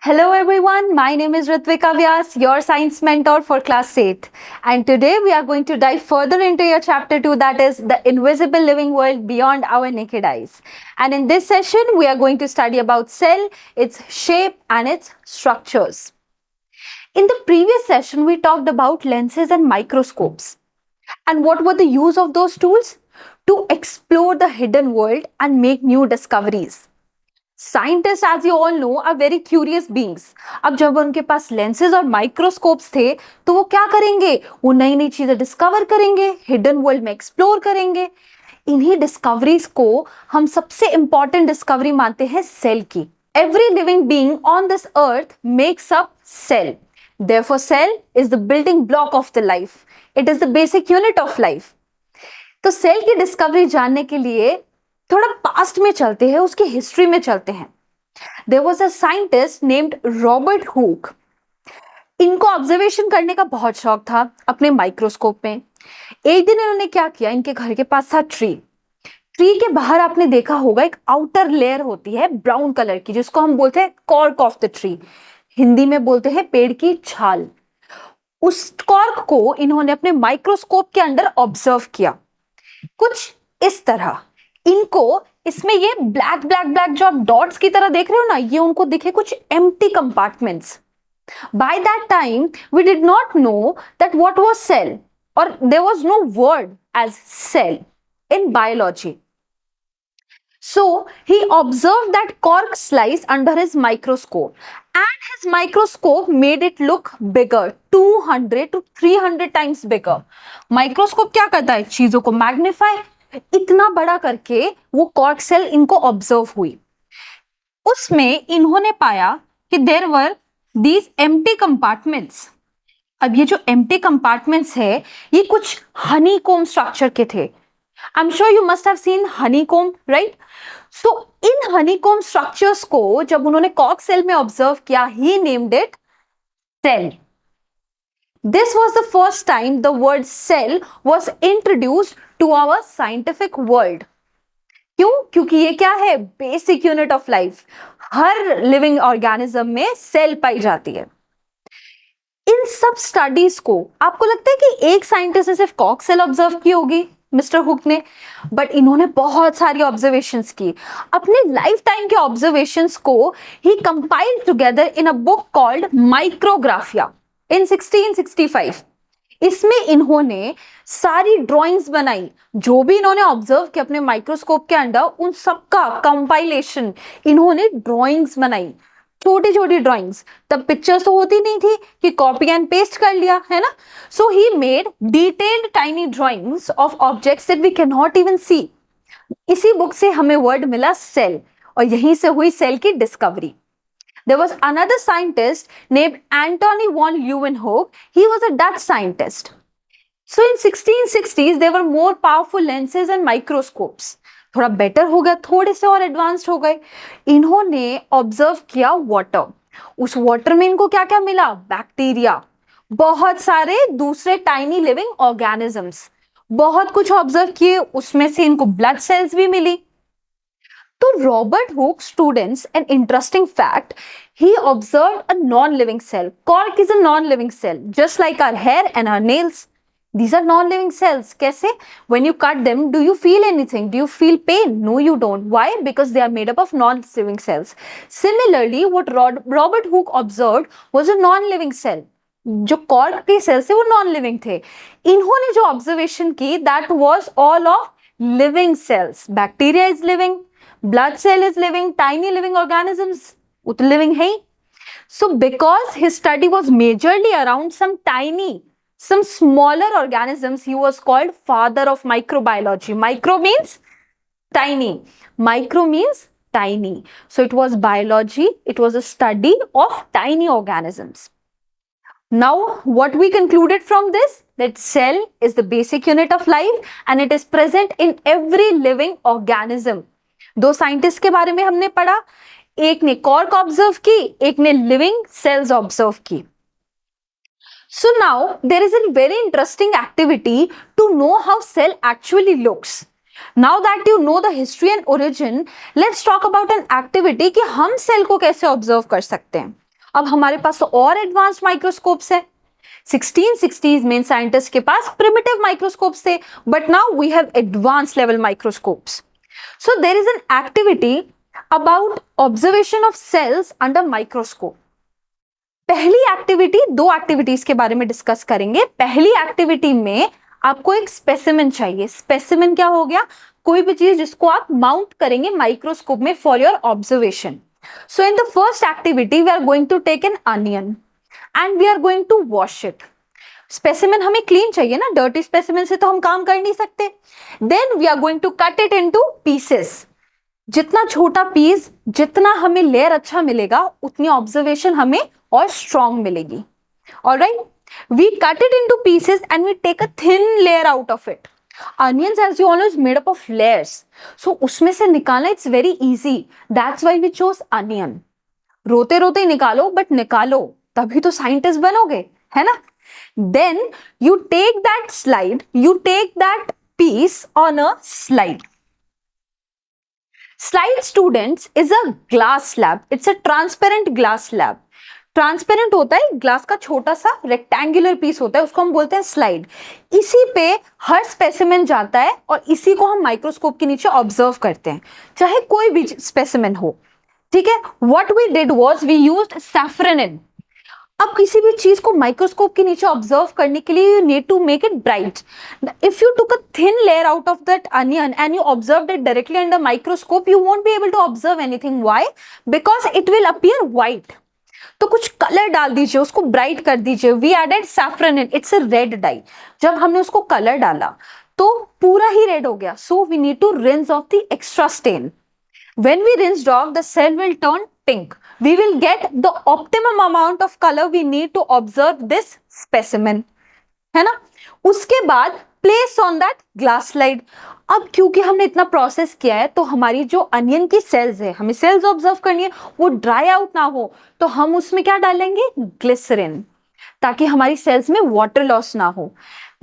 Hello everyone, my name is Ritvika Vyas, your science mentor for class 8th. And today we are going to dive further into your chapter 2, that is the invisible living world beyond our naked eyes. And in this session we are going to study about cell, its shape and its structures. In the previous session we talked about lenses and microscopes. And what were the use of those tools? To explore the hidden world and make new discoveries. Scientist as you all know are very curious beings. अब जब उनके पास lenses और microscopes थे तो वो क्या करेंगे? वो नई नई चीजें डिस्कवर करेंगे, हिडन वर्ल्ड में एक्सप्लोर करेंगे। इन्हीं डिस्कवरीज को हम सबसे इंपॉर्टेंट डिस्कवरी मानते हैं सेल की। Every living being on this earth makes up cell, therefore cell is the building block of the life, it is the basic unit of life. तो सेल की डिस्कवरी जानने के लिए थोड़ा पास्ट में चलते हैं, उसकी हिस्ट्री में चलते हैं। There was a scientist named Robert Hooke. इनको ऑब्जर्वेशन करने का बहुत शौक था अपने माइक्रोस्कोप में। एक दिन इन्होंने क्या किया, इनके घर के पास था ट्री के बाहर आपने देखा होगा एक आउटर लेयर होती है ब्राउन कलर की, जिसको हम बोलते हैं cork of the tree, Hindi में बोलते हैं पेड़ की छाल। उस कॉर्क को इन्होंने अपने माइक्रोस्कोप के अंदर ऑब्जर्व किया कुछ इस तरह। इनको इसमें ये ब्लैक ब्लैक ब्लैक जो आप डॉट्स की तरह देख रहे हो ना, ये उनको दिखे कुछ empty compartments. By that time we did not know that what was cell, और there was no word as cell in biology. So he observed that cork slice under his microscope, and his microscope made it look bigger, 200 to 300 times bigger. Microscope क्या करता है? चीजों को magnify, इतना बड़ा करके वो कॉर्क सेल इनको ऑब्जर्व हुई। उसमें इन्होंने पाया कि there were these empty compartments. अब ये जो एम्प्टी कंपार्टमेंट्स है ये कुछ हनीकॉम्ब स्ट्रक्चर के थे। I'm sure you must have seen honeycomb, right? So in honeycomb structures को जब उन्होंने कॉर्क सेल में ऑब्जर्व किया, he named it cell. This was the first time the word cell was introduced to our scientific world. क्यों? क्योंकि ये क्या है? Basic unit of life. Her living organism में सेल पाई जाती है। इन सब स्टडीज को आपको लगता है कि एक साइंटिस्ट ने सिर्फ कॉर्क सेल ऑब्जर्व की होगी, मिस्टर हुक ने? बट इन्होंने बहुत सारी ऑब्जर्वेशंस की। अपने लाइफ टाइम के ऑब्जर्वेशंस को ही compiled together in a book called Micrographia in 1665। इसमें इन्होंने सारी ड्राइंग्स बनाई, जो भी इन्होंने ऑब्जर्व किया अपने माइक्रोस्कोप के अंडर, उन सबका कंपाइलेशन इन्होंने ड्राइंग्स बनाई, छोटी छोटी ड्राइंग्स। तब पिक्चर्स तो होती नहीं थी कि कॉपी एंड पेस्ट कर लिया, है ना? So he made detailed tiny drawings of objects that we can not even see. इसी बुक से हमें वर्ड मिला सेल, और यहीं से हुई सेल की discovery. There was another scientist named Antony von Leeuwenhoek. He was a Dutch scientist. So in 1660s there were more powerful lenses and microscopes. थोड़ा बेटर हो गया, थोड़े से और एडवांस्ड हो गए। इन्होंने ऑब्जर्व किया वाटर। उस वाटर में इनको क्या क्या मिला? बैक्टीरिया, बहुत सारे दूसरे टाइनी लिविंग ऑर्गेनिजम्स, बहुत कुछ ऑब्जर्व किए। उसमें से इनको ब्लड सेल्स भी मिली। तो Robert Hooke students an interesting fact, he observed a non-living cell. Cork is a non-living cell, just like our hair and our nails. These are non-living cells. कैसे? When you cut them, do you feel anything? Do you feel pain? No, you don't. Why? Because they are made up of non-living cells. Similarly, what Robert Hooke observed was a non-living cell. जो cork के sales थे वो non living थे। इन्होंने जो observation की, that was all of living cells. Bacteria is living, blood cell is living, tiny living organisms वो तो living है ही। So because his study was majorly around some smaller organisms, he was called father of microbiology. Micro means tiny, micro means tiny. So it was biology, it was a study of tiny organisms. Now what we concluded from this, that cell is the basic unit of life and it is present in every living organism. दो scientist के बारे में हमने पढ़ा, एक ने cork observe की, एक ने लिविंग सेल्स ऑब्जर्व की। So now there is a very interesting activity to know how cell actually looks. Now that you know the history and origin, let's talk about an activity कि हम cell को कैसे observe कर सकते हैं। अब हमारे पास तो और एडवांस्ड माइक्रोस्कोप्स है। 1660s में साइंटिस्ट के पास प्रिमिटिव माइक्रोस्कोप्स थे, but now we have advance level microscopes. So there is an activity about observation of cells under microscope. पहली एक्टिविटी, दो एक्टिविटीज के बारे में डिस्कस करेंगे। पहली एक्टिविटी में आपको एक स्पेसिमेन चाहिए। स्पेसिमेन क्या हो गया? कोई भी चीज जिसको आप माउंट करेंगे माइक्रोस्कोप में for your observation. So in the first activity we are going to take an onion and we are going to wash it. Specimen हमें क्लीन चाहिए ना, डर्टी स्पेसिमेन से तो हम काम कर नहीं सकते। Then we are going to cut it into pieces. जितना छोटा पीस, जितना हमें लेयर अच्छा मिलेगा, उतनी ऑब्जर्वेशन हमें और स्ट्रॉन्ग मिलेगी। Alright, we cut it into pieces and we take a thin layer out of it. Onions, as you all know, is made up of layers. So उसमें से निकालना it's very easy. That's why we chose onion. रोते रोते ही निकालो, but निकालो, तभी तो scientist बनोगे, है ना? Then you take that slide, you take that piece on a slide. Slide, students, is a glass slab. It's a transparent glass slab. Transparent होता है, ग्लास का छोटा सा रेक्टेंगुलर पीस होता है, उसको हम बोलते हैं स्लाइड। इसी पे हर स्पेसिमेन जाता है और इसी को हम माइक्रोस्कोप के नीचे ऑब्जर्व करते हैं, चाहे कोई भी स्पेसिमेन हो। ठीक है, what we did was we used safranin. अब किसी भी चीज को माइक्रोस्कोप के नीचे ऑब्जर्व करने के लिए you need to make it bright. If you took a thin layer out of that onion and you observed it directly under microscope, you won't be able to observe anything. Why? Because it will appear white. तो कुछ colour डाल दीजिए, उसको bright कर दीजिए। We added safranin, it's a red dye. जब हमने उसको कलर डाला तो पूरा ही रेड हो गया। So we need to rinse off the extra stain. When we rinsed off, the cell will turn pink. We will get the optimum amount of color we need to observe this specimen. है ना? उसके बाद place on that glass slide. अब क्योंकि हमने इतना process किया है, तो हमारी जो अनियन की सेल्स है, हमें सेल्स ऑब्जर्व करनी है, वो ड्राई आउट ना हो, तो हम उसमें क्या डालेंगे? ग्लिसरीन, ताकि हमारी सेल्स में वाटर लॉस ना हो।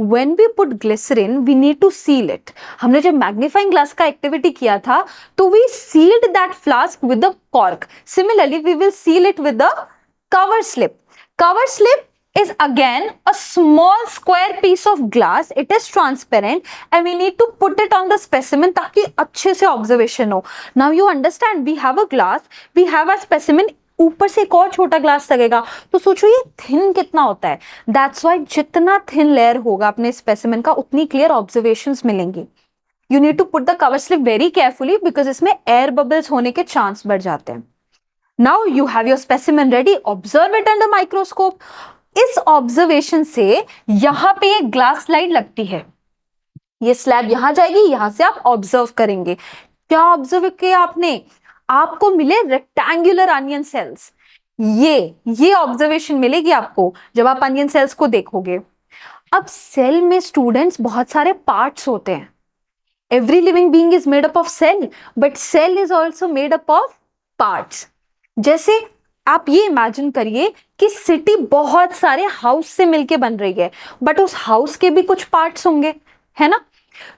When we put glycerin, we need to seal it. हमने जब मैग्नीफाइंग ग्लास का एक्टिविटी किया था, तो we sealed that flask with the cork. Similarly, we will seal it with the cover slip. Cover slip is again a small square piece of glass. It is transparent and we need to put it on the specimen ताकि अच्छे से observation हो. Now you understand, we have a glass, we have a specimen, ऊपर से एक और छोटा glass लगेगा, तो सोचो ये थिन कितना होता है। दैट्स वाई जितना थिन लेयर होगा अपने स्पेसिमेन का, उतनी क्लियर ऑब्जर्वेशंस मिलेंगी। You need to put the cover slip very carefully, because इसमें एयर बबल्स होने के चांस बढ़ जाते हैं। Now you have your specimen ready, observe it under microscope. इस ऑब्जर्वेशन से यहाँ पे एक ग्लास स्लाइड लगती है, ये स्लैब यहां जाएगी, यहां से आप ऑब्जर्व करेंगे। क्या ऑब्जर्व किया आपने? आपको मिले रेक्टेंगुलर अनियन सेल्स। ये ऑब्जर्वेशन मिलेगी आपको जब आप अनियन सेल्स को देखोगे। अब सेल में स्टूडेंट्स बहुत सारे पार्ट्स होते हैं। Every living being is made up of cell, but cell is also made up of parts. जैसे आप ये इमेजिन करिए कि सिटी बहुत सारे हाउस से मिलके बन रही है, बट उस हाउस के भी कुछ पार्ट्स होंगे, है ना?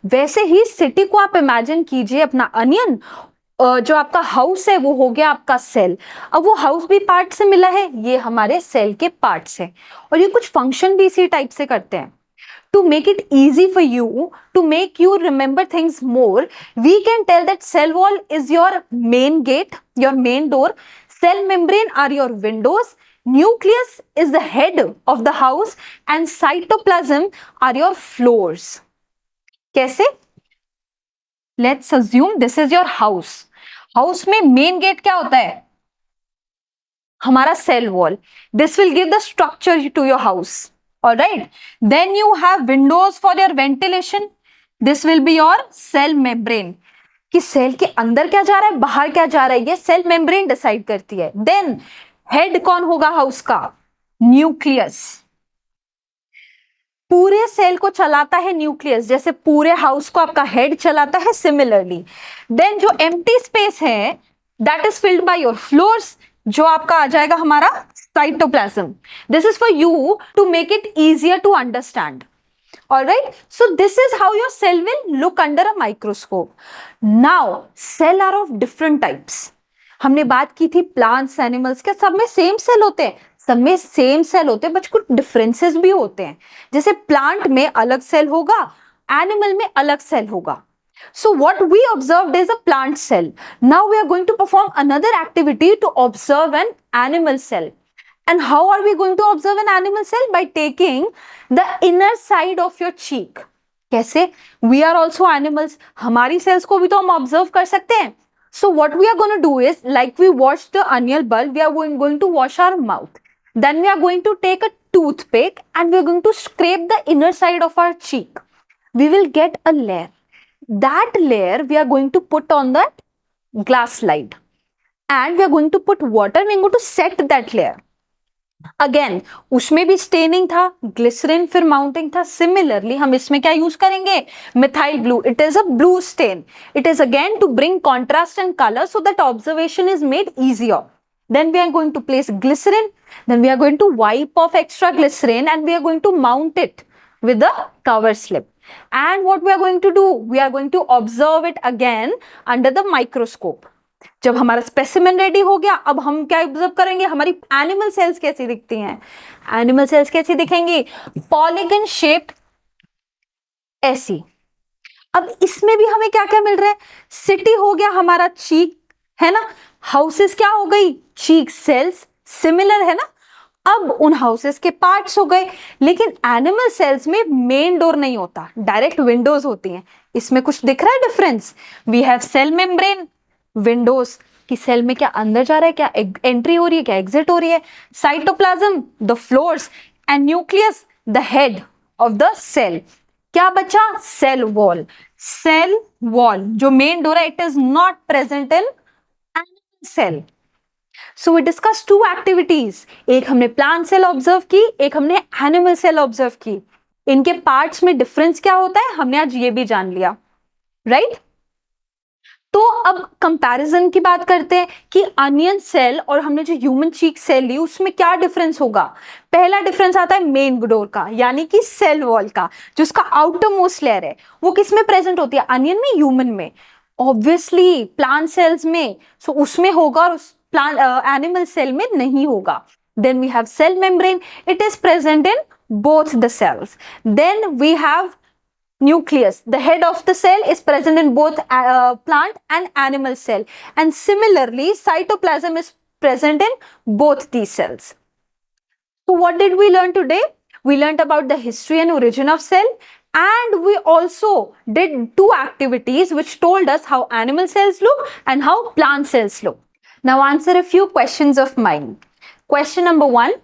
वैसे ही सिटी को आप इमेजिन कीजिए अपना अनियन, जो आपका हाउस है वो हो गया आपका सेल। अब वो हाउस भी पार्ट से मिला है, ये हमारे सेल के पार्ट्स हैं, और ये कुछ फंक्शन भी इसी टाइप से करते हैं। To make it easy for you, to make you remember things more, we can tell that cell wall is your main gate, your main door. Cell membrane are your windows. Nucleus is the head of the house, and cytoplasm are your floors. कैसे? Let's assume this is your house. House में main gate क्या होता है? हमारा cell wall. This will give the structure to your house. Alright, then you have windows for your ventilation. This will be your cell membrane. कि cell के अंदर क्या जा रहा है, बाहर क्या जा रहा है, ये सेल मेम्ब्रेन डिसाइड करती है. देन हेड कौन होगा हाउस का? न्यूक्लियस. पूरे सेल को चलाता है न्यूक्लियस, जैसे पूरे हाउस को आपका हेड चलाता है, सिमिलरली. देन जो एम्प्टी स्पेस है that is filled by your floors, जो आपका आ जाएगा हमारा cytoplasm. This is for you to make it easier to understand. Alright, so this is how your cell will look under a microscope. Now, cell are of different types. हमने बात की थी plants, animals के, सब में same cell होते हैं, सब में सेम सेल होते हैं, बट कुछ डिफरेंसेस भी होते हैं। जैसे प्लांट में अलग सेल होगा, एनिमल में अलग सेल होगा। So what we observed is a plant cell. Now we are going to perform another activity to observe an animal cell. And how are we going to observe an animal cell? By taking the inner side of your cheek. कैसे? We are also animals. हमारी cells को भी तो हम observe कर सकते हैं. So what we are going to do is, like we wash the onion bulb, we are going to wash our mouth. Then we are going to take a toothpick and we are going to scrape the inner side of our cheek. We will get a layer. That layer we are going to put on that glass slide. And we are going to put water and we are going to set that layer. Again उसमें भी staining था, glycerine फिर mounting था। Similarly हम इसमें क्या use करेंगे? Methyl blue. It is a blue stain. It is again to bring contrast and colour so that observation is made easier. Then we are going to place glycerin. Then we are going to wipe off extra glycerin and we are going to mount it with a cover slip. And what we are going to do? We are going to observe it again under the microscope. जब हमारा specimen ready हो गया, अब हम क्या observe करेंगे? हमारी animal cells कैसी दिखती हैं? एनिमल सेल्स कैसी दिखेंगी? पॉलीगन शेप्ड, ऐसी। अब इसमें भी हमें क्या क्या मिल रहा है? सिटी हो गया हमारा चीक, है ना? हाउसेस क्या हो गई? चीक सेल्स। सिमिलर है ना? अब उन हाउसेस के पार्ट्स हो गए। लेकिन एनिमल सेल्स में मेन डोर नहीं होता, डायरेक्ट विंडोज होती हैं। इसमें कुछ दिख रहा है difference? We have cell membrane, windows की सेल में क्या अंदर जा रहा है, क्या एंट्री हो रही है, क्या एग्जिट हो रही है। Cytoplasm, the floors, and nucleus, the head of the cell. क्या बचा? Cell wall. सेल वॉल जो मेन डोर है, it is not present in animal cell. So we discuss two activities. एक हमने प्लांट सेल ऑब्जर्व की, एक हमने animal cell observe की। इनके पार्ट्स में डिफरेंस क्या होता है हमने आज ये भी जान लिया, राइट? तो अब कंपैरिजन की बात करते हैं कि अनियन सेल और हमने जो ह्यूमन चीक सेल ली उसमें क्या डिफरेंस होगा। पहला डिफरेंस आता है मेन डोर का, यानी कि सेल वॉल का। जो उसका आउटर मोस्ट लेयर है वो किस में प्रेजेंट होती है? अनियन में, ह्यूमन में? ऑब्वियसली प्लांट सेल्स में। सो उसमें होगा और उस प्लांट एनिमल सेल में नहीं होगा। Then we have cell membrane, it is present in both the cells. Then we have nucleus, the head of the cell is present in both plant and animal cell, and similarly cytoplasm is present in both these cells. So what did we learn today? We learned about the history and origin of cell, and we also did two activities which told us how animal cells look and how plant cells look. Now answer a few questions of mine. Question number 1,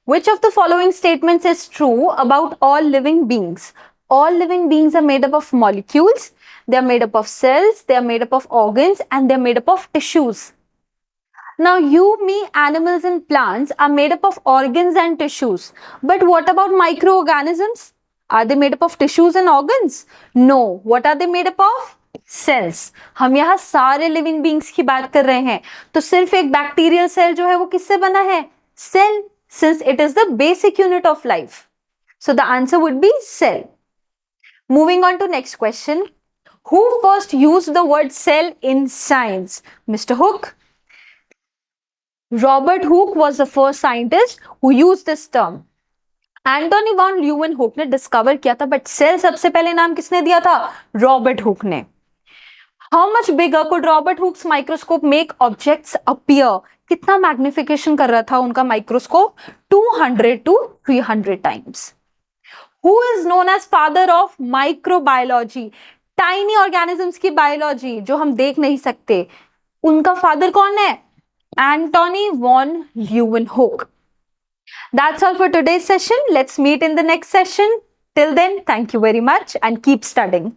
which of the following statements is true about all living beings? All living beings are made up of molecules, they are made up of cells, they are made up of organs, and they are made up of tissues. Now you, me, animals and plants are made up of organs and tissues. But what about microorganisms? Are they made up of tissues and organs? No. What are they made up of? Cells. हम यहाँ सारे living beings की बात कर रहे हैं, तो सिर्फ एक बैक्टीरियल सेल जो है वो किससे बना है? Cell, since it is the basic unit of life. So the answer would be cell. Moving on to next question. Who first used the word cell in science? Mr. Hooke. Robert Hooke was the first scientist who used this term. Antonie van Leeuwenhoek ने discover किया था, but cell सबसे पहले नाम किसने दिया था? Robert Hooke ने। How much bigger could Robert Hooke's microscope make objects appear? कितना मैग्निफिकेशन कर रहा था उनका microscope? 200 to 300 times. Who is known as father of microbiology? Tiny organisms की बायोलॉजी जो हम देख नहीं सकते, उनका फादर कौन है? Antonie van Leeuwenhoek. That's all for today's session. Let's meet in the next session. Till then, thank you very much and keep studying.